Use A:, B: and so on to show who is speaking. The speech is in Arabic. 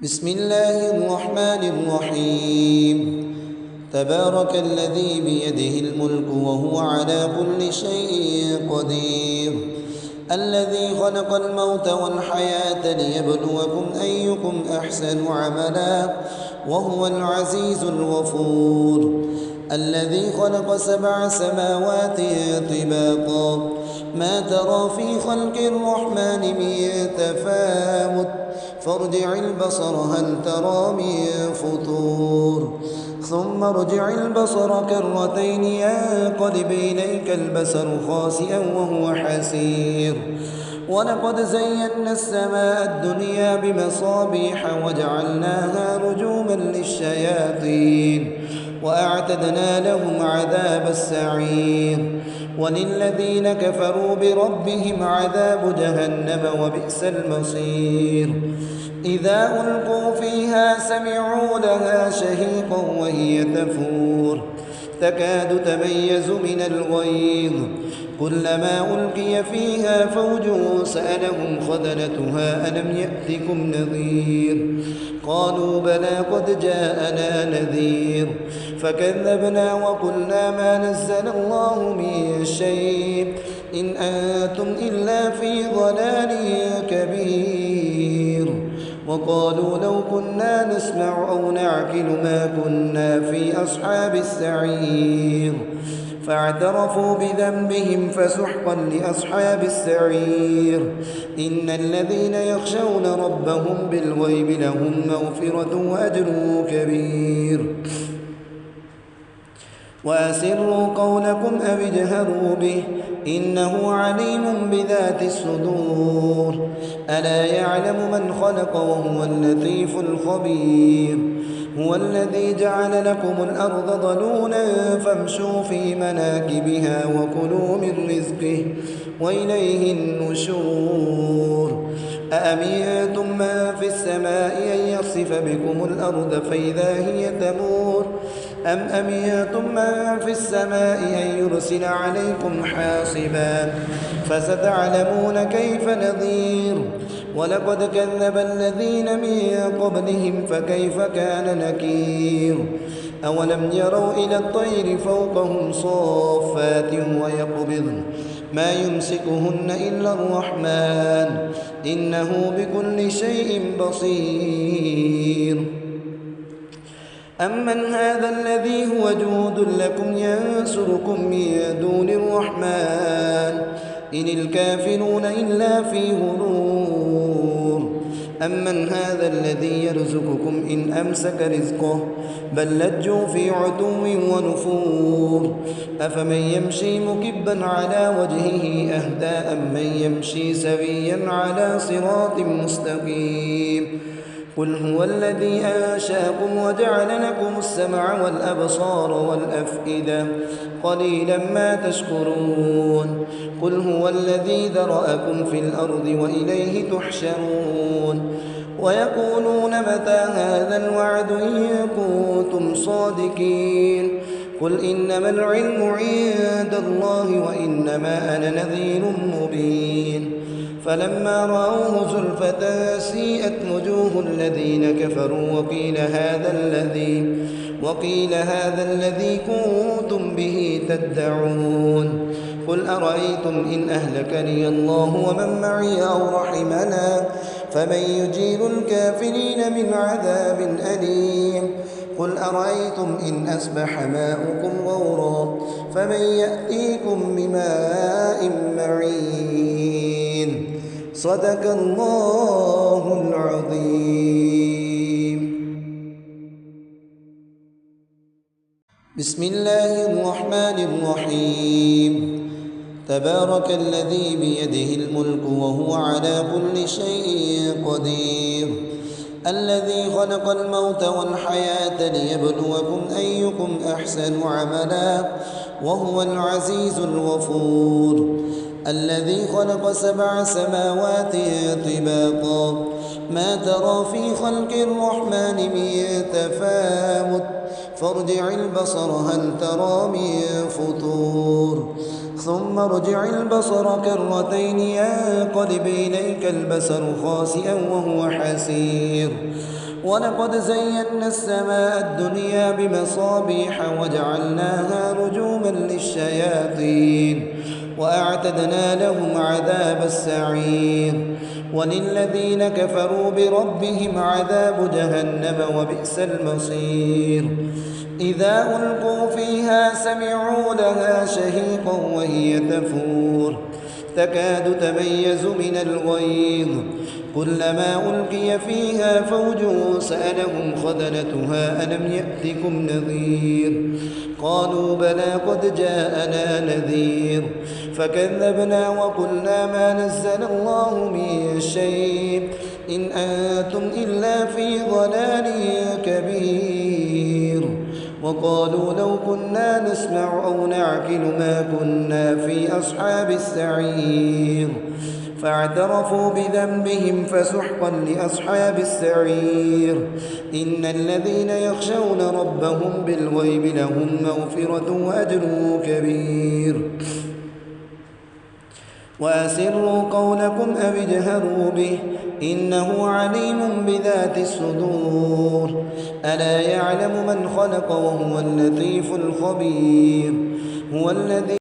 A: بسم الله الرحمن الرحيم. تبارك الذي بيده الملك وهو على كل شيء قدير، الذي خلق الموت والحياة ليبلوكم أيكم أحسن عملا وهو العزيز الغفور، الذي خلق 7 سماوات طباقا ما ترى في خلق الرحمن من تفاوت فارجع البصر هل ترى من فطور ثم ارجع البصر كرتين ينقلب إليك البصر خاسئا وهو حسير. ولقد زينا السماء الدنيا بمصابيح وجعلناها رجوما للشياطين وأعتدنا لهم عذاب السعير. وللذين كفروا بربهم عذاب جهنم وبئس المصير. إذا ألقوا فيها سمعوا لها شهيقا وهي تفور تكاد تميز من الغيظ كلما ألقي فيها فوج سألهم خزنتها ألم يأتكم نذير قالوا بلى قد جاءنا نذير فكذبنا وقلنا ما نزل الله من شيء إن أنتم إلا في ضلال كبير. وقالوا لو كنا نسمع أو نعقل ما كنا في أصحاب السعير فاعترفوا بذنبهم فسحقا لأصحاب السعير. إن الذين يخشون ربهم بالغيب لهم مغفرة وأجر كبير. وأسروا قولكم أو اجهروا به إنه عليم بذات الصدور ألا يعلم من خلق وهو اللطيف الخبير. هو الذي جعل لكم الأرض ذلولا فامشوا في مناكبها وكلوا من رزقه وإليه النشور. أأمنتم من في السماء أن يخسف بكم الأرض فإذا هي تمور أم أمنتم من في السماء أن يرسل عليكم حاصبا فستعلمون كيف نذير. ولقد كذب الذين من قبلهم فكيف كان نكير. أولم يروا إلى الطير فوقهم صافات ويقبضن ما يمسكهن إلا الرحمن إنه بكل شيء بصير. أمن هذا الذي هو جود لكم ينصركم من دون الرحمن إن الكافرون إلا في غرور. أمن هذا الذي يرزقكم إن أمسك رزقه بل لجوا في عتو ونفور. أفمن يمشي مكبا على وجهه أهدى أم من يمشي سويا على صراط مستقيم. قل هو الذي أنشأكم وجعل لكم السمع والأبصار والأفئدة قليلا ما تشكرون. قل هو الذي ذرأكم في الأرض وإليه تحشرون. ويقولون متى هذا الوعد إن كنتم صادقين. قل إنما العلم عند الله وإنما أنا نذير مبين. فلما رأوه زلفة سيئت وجوه الذين كفروا وقيل هذا الذي كنتم به تدعون. قل أرأيتم إن أهلكني الله ومن معي أو رحمنا فمن يجير الكافرين من عذاب أليم. قل أرأيتم إن أصبح ماؤكم غورا فمن يأتيكم بماء معين. صدق الله العظيم. بسم الله الرحمن الرحيم. تبارك الذي بيده الملك وهو على كل شيء قدير، الذي خلق الموت والحياة ليبلوكم أيكم أحسن عملا وهو العزيز الغفور، الذي خلق 7 سماوات طباقا ما ترى في خلق الرحمن من تفاوت فارجع البصر هل ترى من فطور ثم ارجع البصر كرتين ينقلب إليك البصر خاسئا وهو حسير. ولقد زينا السماء الدنيا بمصابيح وجعلناها رجوما للشياطين وأعتدنا لهم عذاب السعير وللذين كفروا بربهم عذاب جهنم وبئس المصير إذا ألقوا فيها سمعوا لها شهيقا وهي تفور تكاد تميز من الغيظ كلما ألقي فيها فوج سألهم خزنتها ألم يأتكم نذير قالوا بلى قد جاءنا نذير فكذبنا وقلنا ما نزل الله من شيء إن أنتم إلا في ضلال كبير وقالوا لو كنا نسمع أو نعقل ما كنا في أصحاب السعير فاعترفوا بذنبهم فسحقا لأصحاب السعير إن الذين يخشون ربهم بالغيب لهم مغفرة وأجر كبير وأسروا قولكم أو اجهروا به إنه عليم بذات الصدور ألا يعلم من خلق وهو اللطيف الخبير هو الذي